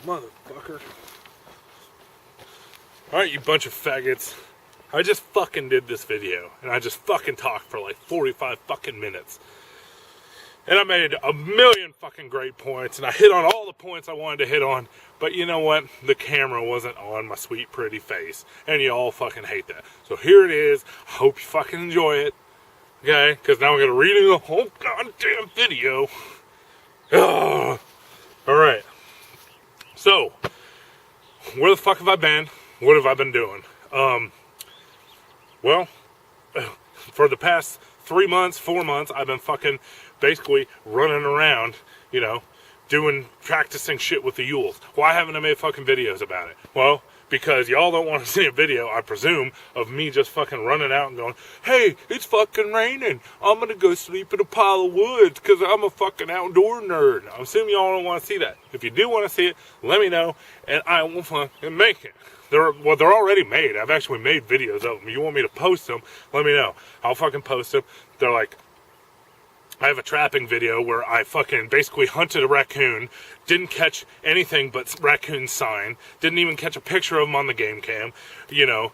Motherfucker. Alright, you bunch of faggots. I just fucking did this video, and I just fucking talked for like 45 fucking minutes. And I made a million fucking great points, and I hit on all the points I wanted to hit on, but you know what? The camera wasn't on my sweet pretty face, and you all fucking hate that. So here it is. I hope you fucking enjoy it, okay? Because now I'm going to redo the whole goddamn video. Alright. So, where the fuck have I been? What have I been doing? Well, for the past 3 months, 4 months, I've been fucking basically running around, you know, practicing shit with the EWLS. Why haven't I made fucking videos about it? Well, because y'all don't want to see a video, I presume, of me just fucking running out and going, hey, it's fucking raining. I'm gonna go sleep in a pile of woods because I'm a fucking outdoor nerd. I assume y'all don't want to see that. If you do want to see it, let me know, and I will fucking make it. They're already made. I've actually made videos of them. You want me to post them, let me know. I'll fucking post them. They're like, I have a trapping video where I fucking basically hunted a raccoon, didn't catch anything but raccoon sign, didn't even catch a picture of him on the game cam, you know.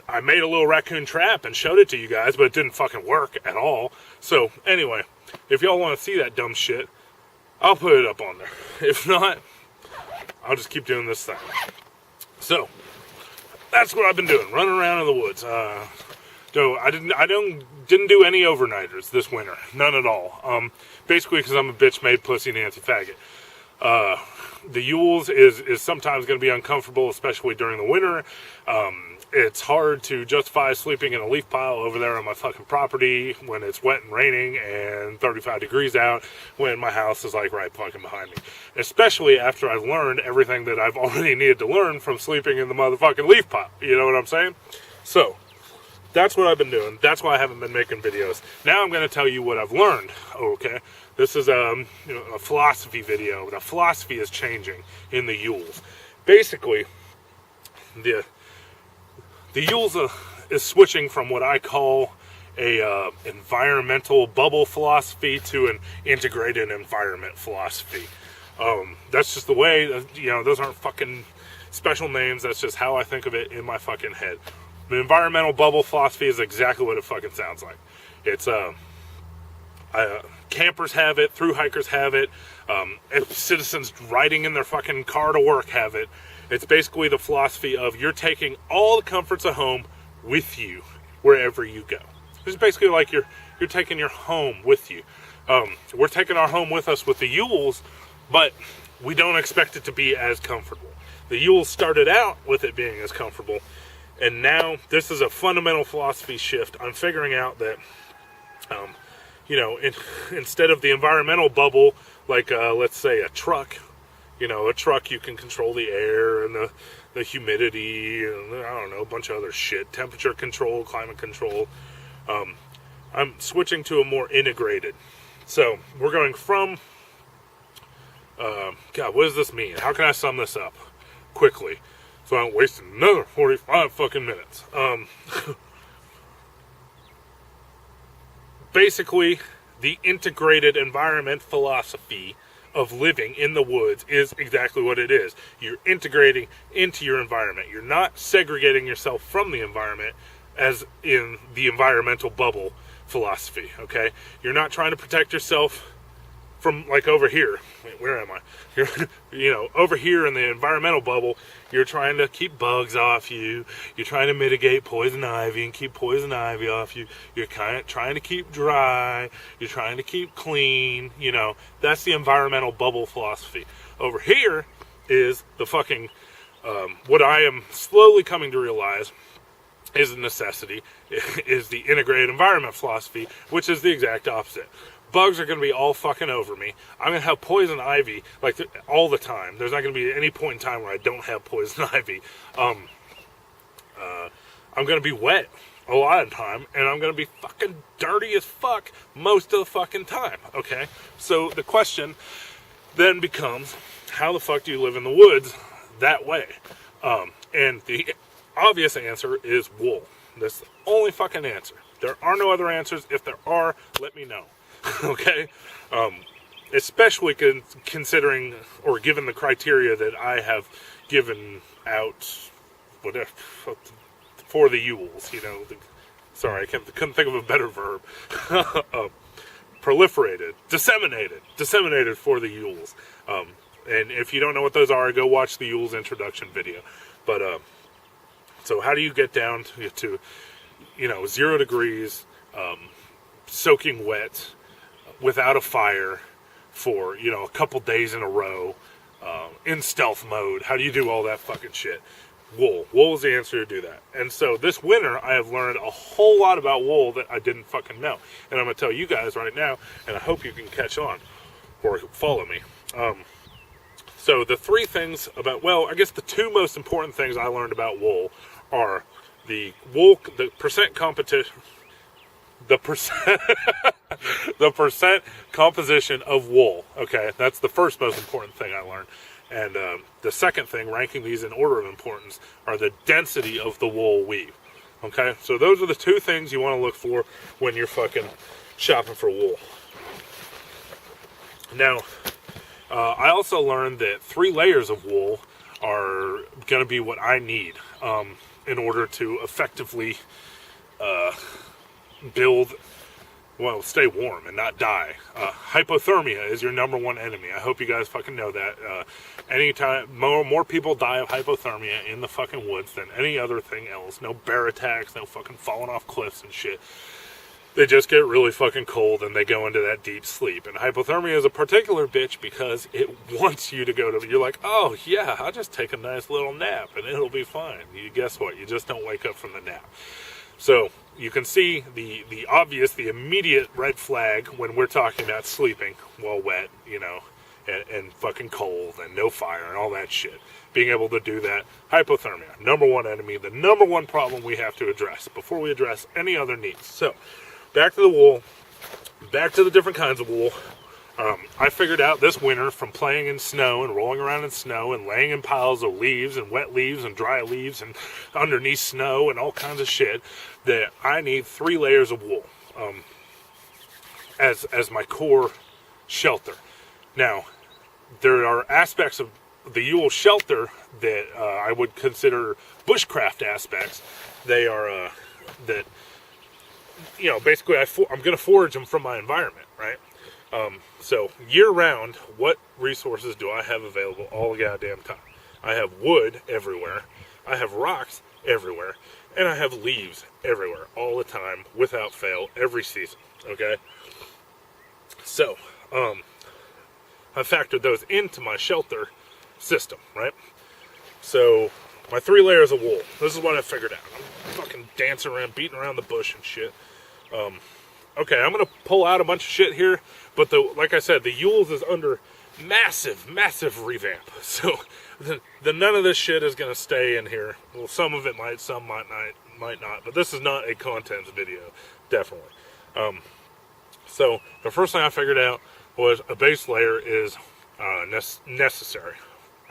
I made a little raccoon trap and showed it to you guys, but it didn't fucking work at all. So, anyway, if y'all want to see that dumb shit, I'll put it up on there. If not, I'll just keep doing this thing. So, that's what I've been doing, running around in the woods. So I didn't do any overnighters this winter, none at all. Basically because I'm a bitch-made pussy Nancy faggot. The EWLS is sometimes going to be uncomfortable, especially during the winter. It's hard to justify sleeping in a leaf pile over there on my fucking property when it's wet and raining and 35 degrees out when my house is like right fucking behind me. Especially after I've learned everything that I've already needed to learn from sleeping in the motherfucking leaf pile. You know what I'm saying? So, that's what I've been doing. That's why I haven't been making videos. Now I'm going to tell you what I've learned, okay? This is a philosophy video. The philosophy is changing in the EWLS. Basically, the EWLS is switching from what I call a environmental bubble philosophy to an integrated environment philosophy. That's just the way, you know, those aren't fucking special names. That's just how I think of it in my fucking head. The environmental bubble philosophy is exactly what it fucking sounds like. It's, campers have it, thru hikers have it, citizens riding in their fucking car to work have it. It's basically the philosophy of you're taking all the comforts of home with you wherever you go. It's basically like you're taking your home with you. We're taking our home with us with the EWLS, but we don't expect it to be as comfortable. The EWLS started out with it being as comfortable, and now this is a fundamental philosophy shift. I'm figuring out that, you know, instead of the environmental bubble, like, let's say a truck, you know, a truck you can control the air and the humidity and, I don't know, a bunch of other shit, temperature control, climate control. I'm switching to a more integrated. So, we're going from, God, what does this mean? How can I sum this up quickly so I don't waste another 45 fucking minutes? Basically, the integrated environment philosophy of living in the woods is exactly what it is. You're integrating into your environment. You're not segregating yourself from the environment as in the environmental bubble philosophy, okay? You're not trying to protect yourself from, like, over here. Wait, where am I? You know, over here in the environmental bubble, you're trying to keep bugs off you. You're trying to mitigate poison ivy and keep poison ivy off you. You're kind of trying to keep dry. You're trying to keep clean. You know, that's the environmental bubble philosophy. Over here is the fucking, what I am slowly coming to realize is a necessity, is the integrated environment philosophy, which is the exact opposite. Bugs are going to be all fucking over me. I'm going to have poison ivy, like, all the time. There's not going to be any point in time where I don't have poison ivy. I'm going to be wet a lot of the time, and I'm going to be fucking dirty as fuck most of the fucking time, okay? So the question then becomes, how the fuck do you live in the woods that way? And the obvious answer is wool. That's the only fucking answer. There are no other answers. If there are, let me know. Okay? especially considering or given the criteria that I have given out, whatever, for the EWLS. You know, sorry, I couldn't think of a better verb. Proliferated, disseminated for the EWLS. And if you don't know what those are, go watch the EWLS introduction video. But so how do you get down to 0 degrees, soaking wet, without a fire, for a couple days in a row, in stealth mode? How do you do all that fucking shit? Wool is the answer to do that. And so this winter I have learned a whole lot about wool that I didn't fucking know, and I'm gonna tell you guys right now, and I hope you can catch on or follow me. So the three things about, I guess the two most important things I learned about wool are the percent competition, the percent composition of wool. Okay, that's the first most important thing I learned. And the second thing, ranking these in order of importance, are the density of the wool weave. Okay, so those are the two things you want to look for when you're fucking shopping for wool. Now, I also learned that 3 layers of wool are going to be what I need in order to effectively stay warm and not die. Hypothermia is your number one enemy. I hope you guys fucking know that. Anytime more people die of hypothermia in the fucking woods than any other thing else. No bear attacks, no fucking falling off cliffs and shit. They just get really fucking cold and they go into that deep sleep. And hypothermia is a particular bitch because it wants you to go to, you're like, oh yeah, I'll just take a nice little nap and it'll be fine. Guess what? You just don't wake up from the nap. So you can see the obvious, the immediate red flag when we're talking about sleeping while wet, and fucking cold and no fire and all that shit. Being able to do that, hypothermia, number one enemy, the number one problem we have to address before we address any other needs. So, back to the wool, back to the different kinds of wool. I figured out this winter from playing in snow and rolling around in snow and laying in piles of leaves and wet leaves and dry leaves and underneath snow and all kinds of shit that I need 3 layers of wool as my core shelter. Now, there are aspects of the EWLS shelter that I would consider bushcraft aspects. They are that, basically I'm going to forage them from my environment, right? So year-round, what resources do I have available all the goddamn time? I have wood everywhere, I have rocks everywhere, and I have leaves everywhere all the time, without fail, every season, okay? So, I factored those into my shelter system, right? So, my 3 layers of wool, this is what I figured out. I'm fucking dancing around, beating around the bush and shit. Okay, I'm going to pull out a bunch of shit here, but like I said, the EWLS is under massive revamp. So, none of this shit is going to stay in here. Well, some of it might, some might not, but this is not a contents video, definitely. So, the first thing I figured out was a base layer is necessary.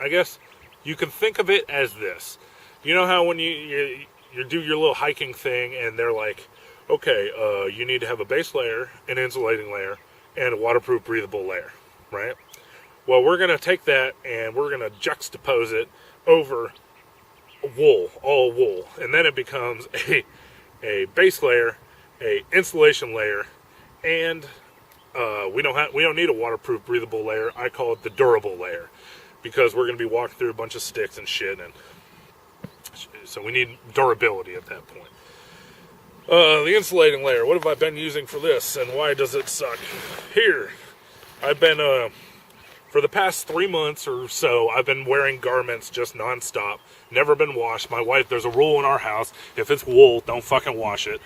I guess you can think of it as this. You know how when you do your little hiking thing and they're like, okay, you need to have a base layer, an insulating layer, and a waterproof breathable layer, right? Well, we're going to take that and we're going to juxtapose it over wool, all wool, and then it becomes a base layer, a insulation layer, and we don't need a waterproof breathable layer. I call it the durable layer because we're going to be walking through a bunch of sticks and shit, and so we need durability at that point. The insulating layer, what have I been using for this, and why does it suck? Here, I've been, for the past 3 months or so, I've been wearing garments just non-stop, never been washed. My wife, there's a rule in our house, if it's wool, don't fucking wash it.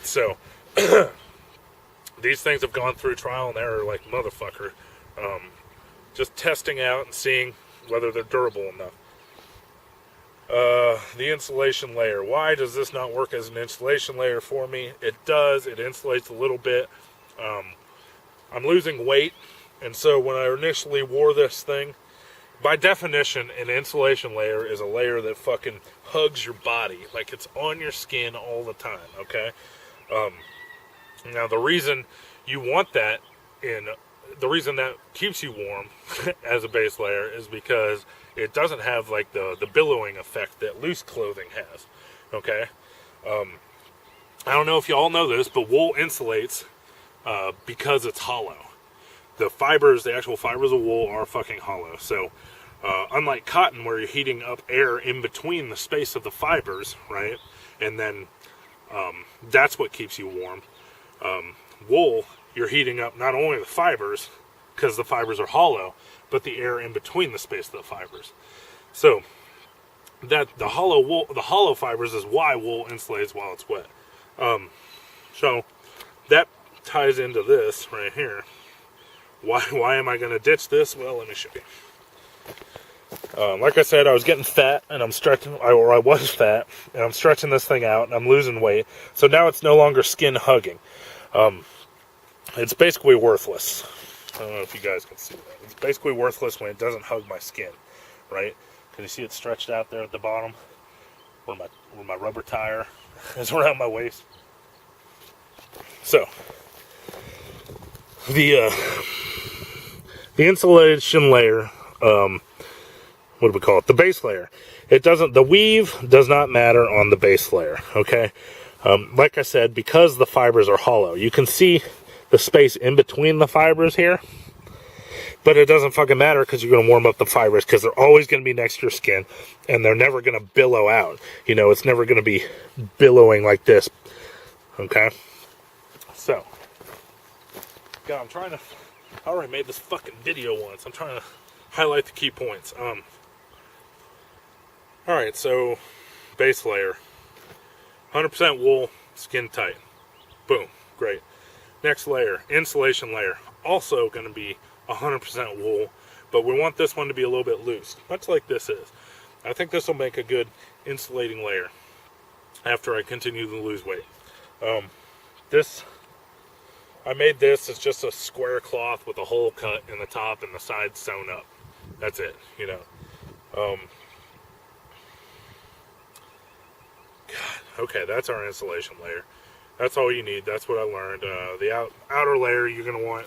So, these things have gone through trial and error like motherfucker. Just testing out and seeing whether they're durable enough. The insulation layer. Why does this not work as an insulation layer for me? It does. It insulates a little bit. I'm losing weight, and so when I initially wore this thing, by definition, an insulation layer is a layer that fucking hugs your body, like it's on your skin all the time, okay? Now, the reason you want that in the reason that keeps you warm as a base layer is because it doesn't have like the billowing effect that loose clothing has. Okay, I don't know if you all know this, but wool insulates because it's hollow. The fibers, the actual fibers of wool, are fucking hollow. So unlike cotton, where you're heating up air in between the space of the fibers, right, and then that's what keeps you warm. Wool, you're heating up not only the fibers, because the fibers are hollow, but the air in between the space of the fibers. So that the hollow fibers is why wool insulates while it's wet. So that ties into this right here. Why am I going to ditch this? Well, let me show you. Like I said, I was getting fat, and I'm stretching, or I was fat, and I'm stretching this thing out, and I'm losing weight. So now it's no longer skin hugging. It's basically worthless. I don't know if you guys can see that. It's basically worthless when it doesn't hug my skin, right? Can you see it stretched out there at the bottom, where my rubber tire is around my waist? So the insulation layer, what do we call it? The base layer. The weave does not matter on the base layer, okay? Like I said, because the fibers are hollow, you can see the space in between the fibers here, but it doesn't fucking matter because you're going to warm up the fibers, because they're always going to be next to your skin, and they're never going to billow out. You know, it's never going to be billowing like this, okay? So, God, I already made this fucking video once. I'm trying to highlight the key points. Alright, so, base layer. 100% wool, skin tight. Boom, great. Next layer, insulation layer. Also going to be 100% wool, but we want this one to be a little bit loose, much like this is. I think this will make a good insulating layer after I continue to lose weight. I made this as just a square cloth with a hole cut in the top and the sides sewn up. That's it, you know. God, okay, that's our insulation layer. That's all you need. That's what I learned. The outer layer, you're going to want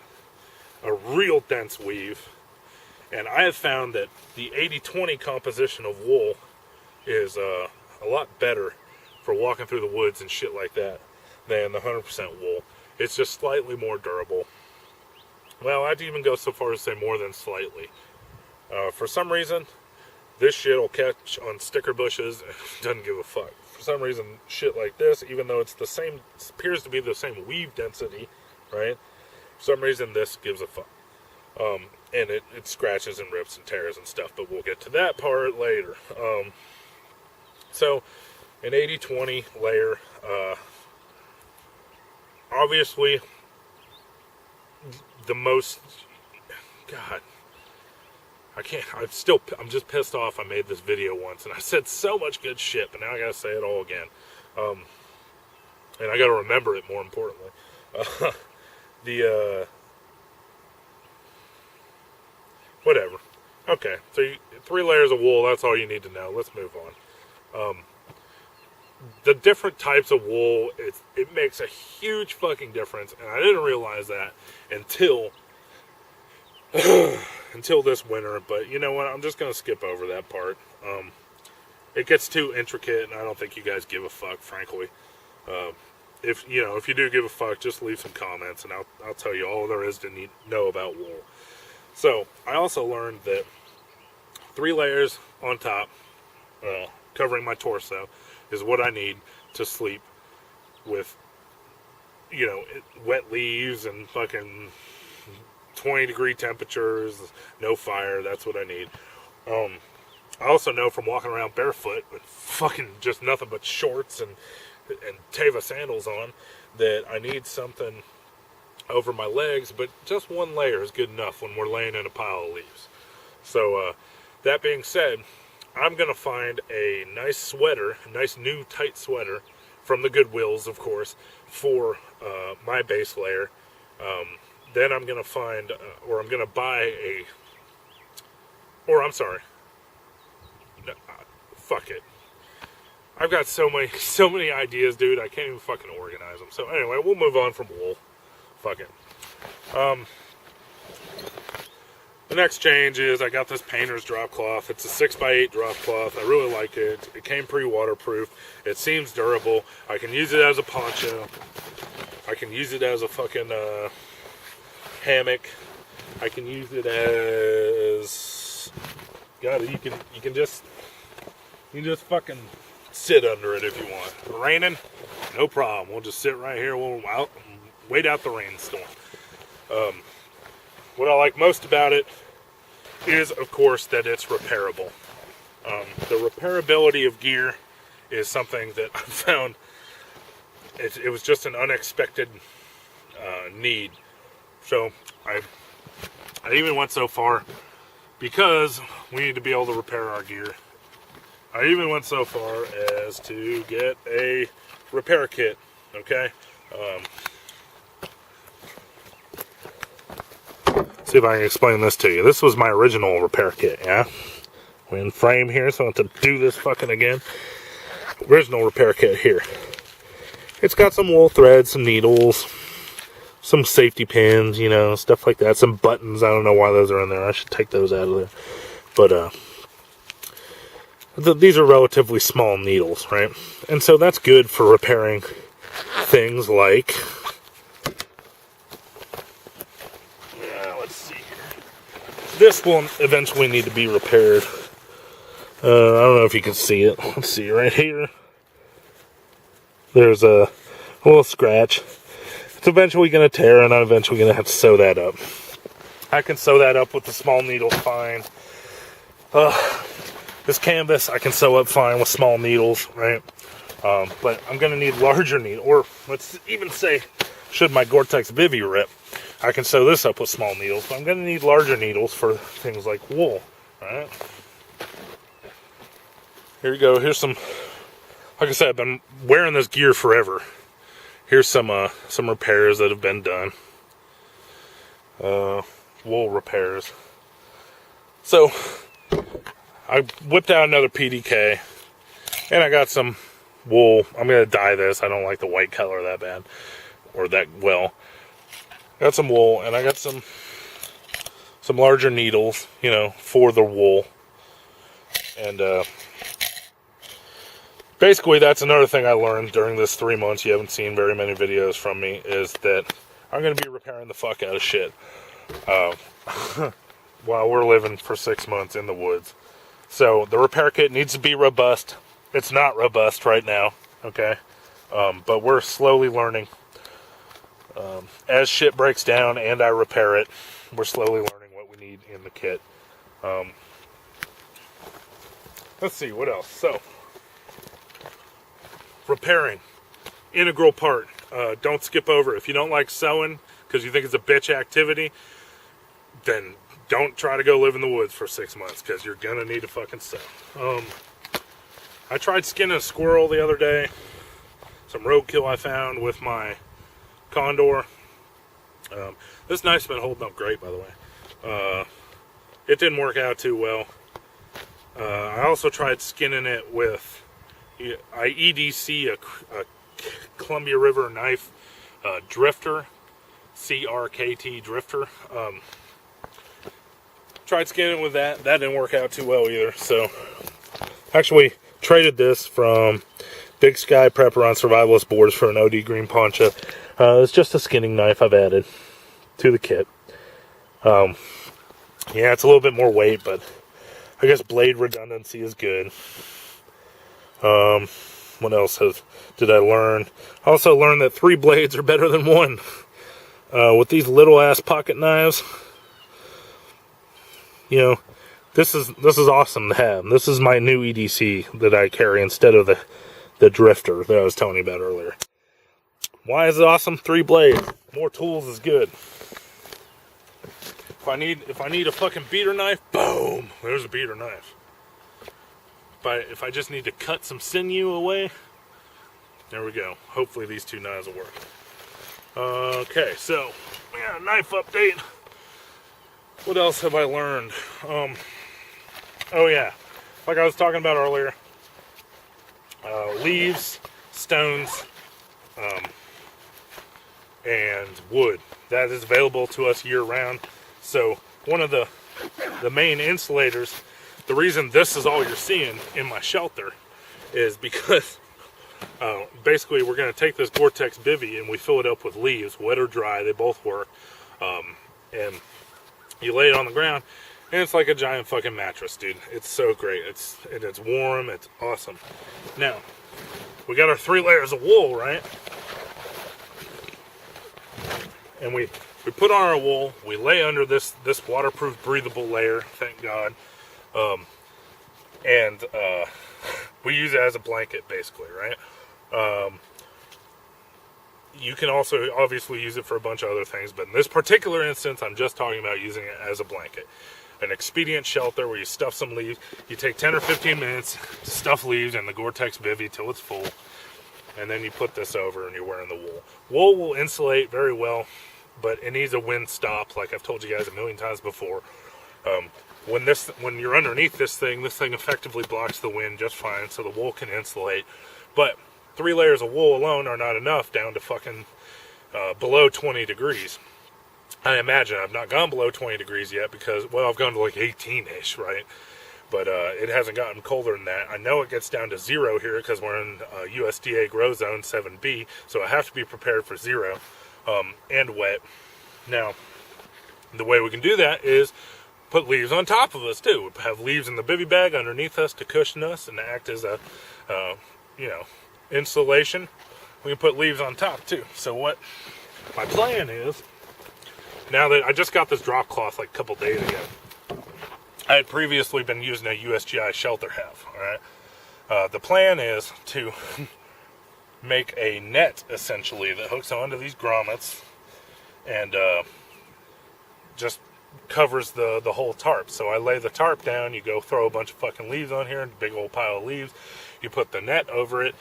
a real dense weave. And I have found that the 80-20 composition of wool is a lot better for walking through the woods and shit like that than the 100% wool. It's just slightly more durable. Well, I'd even go so far as to say more than slightly. For some reason, this shit will catch on sticker bushes and doesn't give a fuck. For some reason, shit like this, even though it's the same, appears to be the same weave density, right? For some reason, this gives a fuck. And it scratches and rips and tears and stuff, but we'll get to that part later. So, an 80-20 layer, obviously, the most, God, I'm just pissed off I made this video once, and I said so much good shit, but now I gotta say it all again. And I gotta remember it, more importantly. Whatever. Okay, so 3 layers of wool, that's all you need to know. Let's move on. The different types of wool, it makes a huge fucking difference, and I didn't realize that until this winter, but you know what, I'm just going to skip over that part. It gets too intricate, and I don't think you guys give a fuck, frankly. If you do give a fuck, just leave some comments, and I'll tell you all there is to know about wool. So, I also learned that 3 layers on top, covering my torso, is what I need to sleep with, wet leaves and fucking 20-degree temperatures, no fire. That's what I need. I also know from walking around barefoot with fucking just nothing but shorts and Teva sandals on that I need something over my legs, but just 1 layer is good enough when we're laying in a pile of leaves. So, that being said, I'm going to find a nice sweater, a nice new tight sweater from the Goodwills, of course, for my base layer. Then I'm going to find, or I'm going to buy fuck it. I've got so many ideas, dude, I can't even fucking organize them. So anyway, we'll move on from wool. Fuck it. The next change is I got this painter's drop cloth. It's a 6x8 drop cloth. I really like it. It came pre-waterproof. It seems durable. I can use it as a poncho. I can use it as a fucking hammock. I can use it as you can just fucking sit under it if you want. Raining, no problem. We'll just sit right here. We'll wait out the rainstorm. What I like most about it is, of course, that it's repairable. The repairability of gear is something that I found. It was just an unexpected need. So I even went so far, because we need to be able to repair our gear. I even went so far as to get a repair kit. Okay. See if I can explain this to you. This was my original repair kit, yeah? We're in frame here, so I have to do this fucking again. Original repair kit here. It's got some wool threads, some needles, some safety pins, you know, stuff like that. Some buttons. I don't know why those are in there. I should take those out of there. But, these are relatively small needles, right? And so that's good for repairing things like... This will eventually need to be repaired. I don't know if you can see it. Let's see right here. There's a little scratch. It's eventually going to tear, and I'm eventually going to have to sew that up. I can sew that up with the small needles fine. This canvas I can sew up fine with small needles, right? But I'm going to need larger needles. Or let's even say, should my Gore-Tex Vivi rip, I can sew this up with small needles, but I'm going to need larger needles for things like wool, right? Here you go. Here's some, like I said, I've been wearing this gear forever. Here's some repairs that have been done. Wool repairs. So, I whipped out another PDK, and I got some wool. I'm going to dye this. I don't like the white color that bad, or that well. Got some wool, and I got some larger needles, you know, for the wool. And basically, that's another thing I learned during this 3 months. You haven't seen very many videos from me, is that I'm going to be repairing the fuck out of shit while we're living for 6 months in the woods. So the repair kit needs to be robust. It's not robust right now, okay? But we're slowly learning. As shit breaks down and I repair it, we're slowly learning what we need in the kit. Let's see, what else? So, repairing. Integral part. Don't skip over. If you don't like sewing because you think it's a bitch activity, then don't try to go live in the woods for 6 months, because you're going to need to fucking sew. I tried skinning a squirrel the other day. Some roadkill I found with my Condor. This knife's been holding up great, by the way. It didn't work out too well. I also tried skinning it with, I EDC a Columbia River knife drifter, CRKT drifter. Tried skinning with that. That didn't work out too well either. So, actually traded this from Big Sky Prepper on Survivalist boards for an OD green poncho. It's just a skinning knife I've added to the kit. Yeah, it's a little bit more weight, but I guess blade redundancy is good. What else did I learn? I also learned that 3 blades are better than 1. With these little ass pocket knives, you know, this is awesome to have. This is my new EDC that I carry instead of the drifter that I was telling you about earlier. Why is it awesome? 3 blades. More tools is good. If I need a fucking beater knife, boom, there's a beater knife. But if I just need to cut some sinew away, there we go. Hopefully these 2 knives will work. Okay, so we got a knife update. What else have I learned? Oh yeah, like I was talking about earlier, leaves, stones, and wood. That is available to us year-round. So one of the main insulators, the reason this is all you're seeing in my shelter is because basically we're going to take this Gore-Tex bivy and we fill it up with leaves, wet or dry, they both work, and you lay it on the ground and it's like a giant fucking mattress, dude. It's so great. It's warm, it's awesome. Now we got our 3 layers of wool, right? And we put on our wool, we lay under this waterproof, breathable layer, thank God. And we use it as a blanket, basically, right? You can also obviously use it for a bunch of other things, but in this particular instance, I'm just talking about using it as a blanket. An expedient shelter where you stuff some leaves. You take 10 or 15 minutes to stuff leaves in the Gore-Tex bivy till it's full, and then you put this over and you're wearing the wool. Wool will insulate very well, but it needs a wind stop, like I've told you guys a million times before. When you're underneath this thing effectively blocks the wind just fine, so the wool can insulate. But 3 layers of wool alone are not enough down to fucking below 20 degrees. I imagine I've not gone below 20 degrees yet because, well, I've gone to like 18-ish, right? But it hasn't gotten colder than that. I know it gets down to 0 here because we're in USDA Grow Zone 7B, so I have to be prepared for 0 and wet. Now, the way we can do that is put leaves on top of us too. We have leaves in the bivy bag underneath us to cushion us and act as a, insulation. We can put leaves on top too. So what my plan is, now that I just got this drop cloth like a couple days ago, I had previously been using a USGI shelter half. All right, the plan is to make a net essentially that hooks onto these grommets and just covers the whole tarp. So I lay the tarp down, you go throw a bunch of fucking leaves on here, a big old pile of leaves, you put the net over it,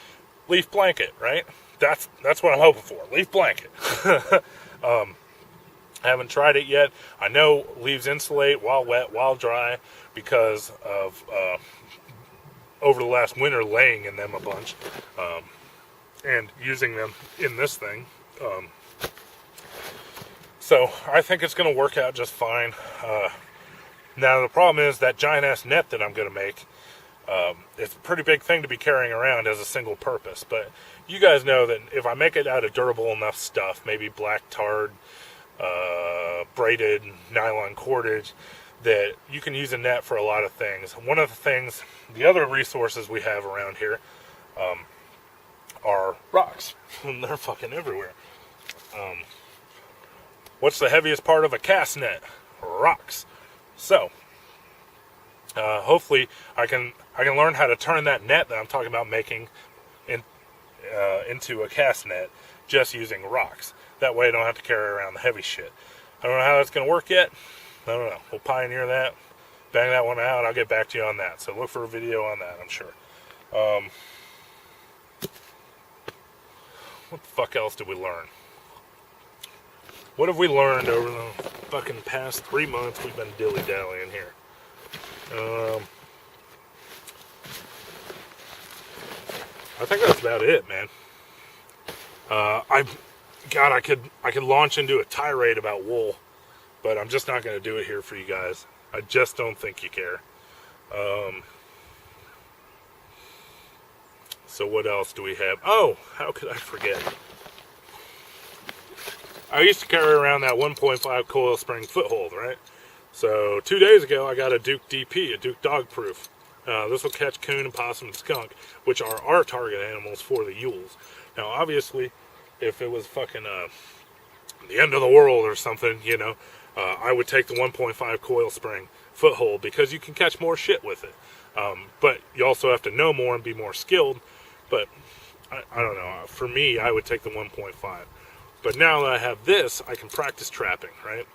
leaf blanket, right? That's what I'm hoping for, leaf blanket. I haven't tried it yet. I know leaves insulate while wet, while dry, because of over the last winter laying in them a bunch and using them in this thing. So I think it's going to work out just fine. Now the problem is that giant ass net that I'm going to make. It's a pretty big thing to be carrying around as a single purpose. But you guys know that if I make it out of durable enough stuff, maybe black tarred, braided nylon cordage, that you can use a net for a lot of things. One of the things, the other resources we have around here are rocks. They're fucking everywhere. What's the heaviest part of a cast net? Rocks. So hopefully I can learn how to turn that net that I'm talking about making into a cast net just using rocks. That way I don't have to carry around the heavy shit. I don't know how that's going to work yet. I don't know. We'll pioneer that. Bang that one out. I'll get back to you on that. So look for a video on that, I'm sure. What the fuck else did we learn? What have we learned over the fucking past 3 months we've been dilly-dallying here? I think that's about it, man. I could launch into a tirade about wool, but I'm just not going to do it here for you guys. I just don't think you care. So what else do we have? Oh, how could I forget? I used to carry around that 1.5 coil spring foothold, right? So 2 days ago, I got a Duke DP, a Duke dog proof. This will catch coon and possum and skunk, which are our target animals for the Yules. Now, obviously, if it was fucking the end of the world or something, I would take the 1.5 coil spring foothold because you can catch more shit with it. But you also have to know more and be more skilled. But I don't know. For me, I would take the 1.5. But now that I have this, I can practice trapping, right?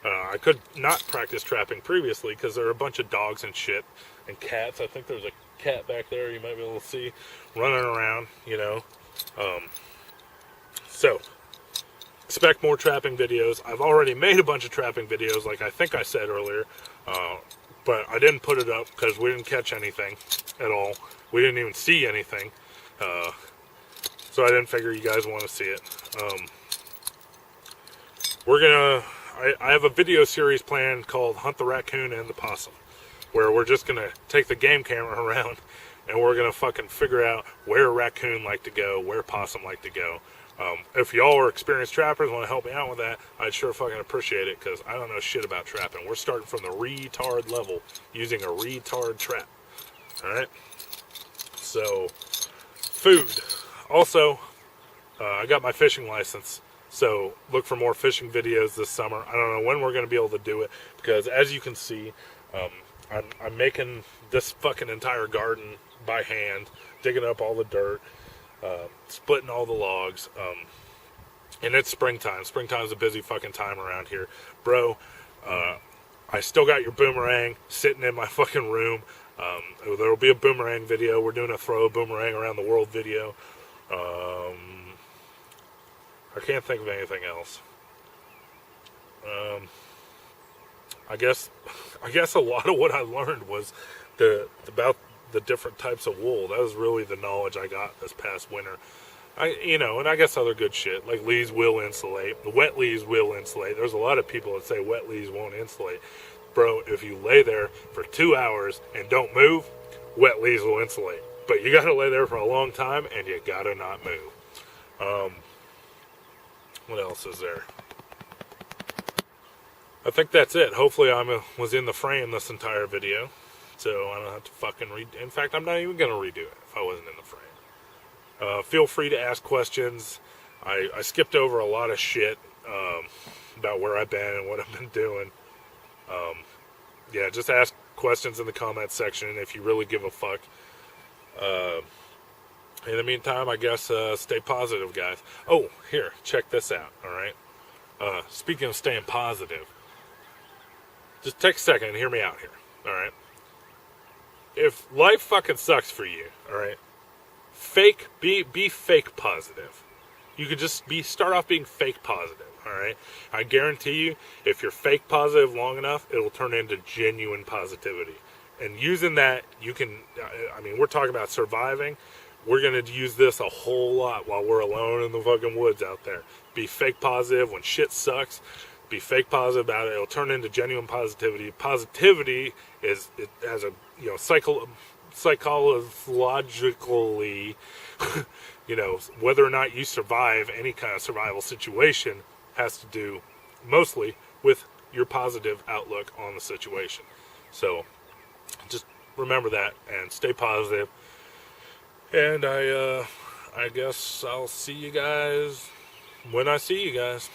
I could not practice trapping previously because there are a bunch of dogs and shit and cats. I think there's a cat back there you might be able to see running around, So, expect more trapping videos. I've already made a bunch of trapping videos, like I think I said earlier, but I didn't put it up because we didn't catch anything at all. We didn't even see anything, so I didn't figure you guys want to see it. I have a video series planned called Hunt the Raccoon and the Possum, where we're just going to take the game camera around and we're going to fucking figure out where a raccoon like to go, where a possum like to go. If y'all are experienced trappers, want to help me out with that, I'd sure fucking appreciate it, because I don't know shit about trapping. We're starting from the retard level, using a retard trap. Alright? So, food. Also, I got my fishing license, so look for more fishing videos this summer. I don't know when we're going to be able to do it, because as you can see, I'm making this fucking entire garden by hand, digging up all the dirt, splitting all the logs, and it's springtime. Springtime's a busy fucking time around here. Bro, I still got your boomerang sitting in my fucking room. There'll be a boomerang video. We're doing a throw a boomerang around the world video. I can't think of anything else. I guess a lot of what I learned was about the different types of wool. That was really the knowledge I got this past winter. And I guess other good shit, like leaves will insulate. The wet leaves will insulate. There's a lot of people that say wet leaves won't insulate. Bro, if you lay there for 2 hours and don't move, wet leaves will insulate. But you gotta lay there for a long time, and you gotta not move. What else is there? I think that's it. Hopefully I was in the frame this entire video, so I don't have to fucking read. In fact, I'm not even gonna redo it if I wasn't in the frame. Feel free to ask questions. I skipped over a lot of shit about where I've been and what I've been doing. Yeah, just ask questions in the comments section if you really give a fuck. In the meantime, I guess stay positive, guys. Oh, here, check this out, alright? Speaking of staying positive, just take a second and hear me out here, alright? If life fucking sucks for you, alright? Be fake positive. You could just start off being fake positive, alright? I guarantee you, if you're fake positive long enough, it'll turn into genuine positivity. And using that, you can, we're talking about surviving. We're going to use this a whole lot while we're alone in the fucking woods out there. Be fake positive when shit sucks. Be fake positive about it. It'll turn into genuine positivity. Positivity is, it has a, psychologically, whether or not you survive any kind of survival situation has to do mostly with your positive outlook on the situation. So just remember that and stay positive. And I guess I'll see you guys when I see you guys.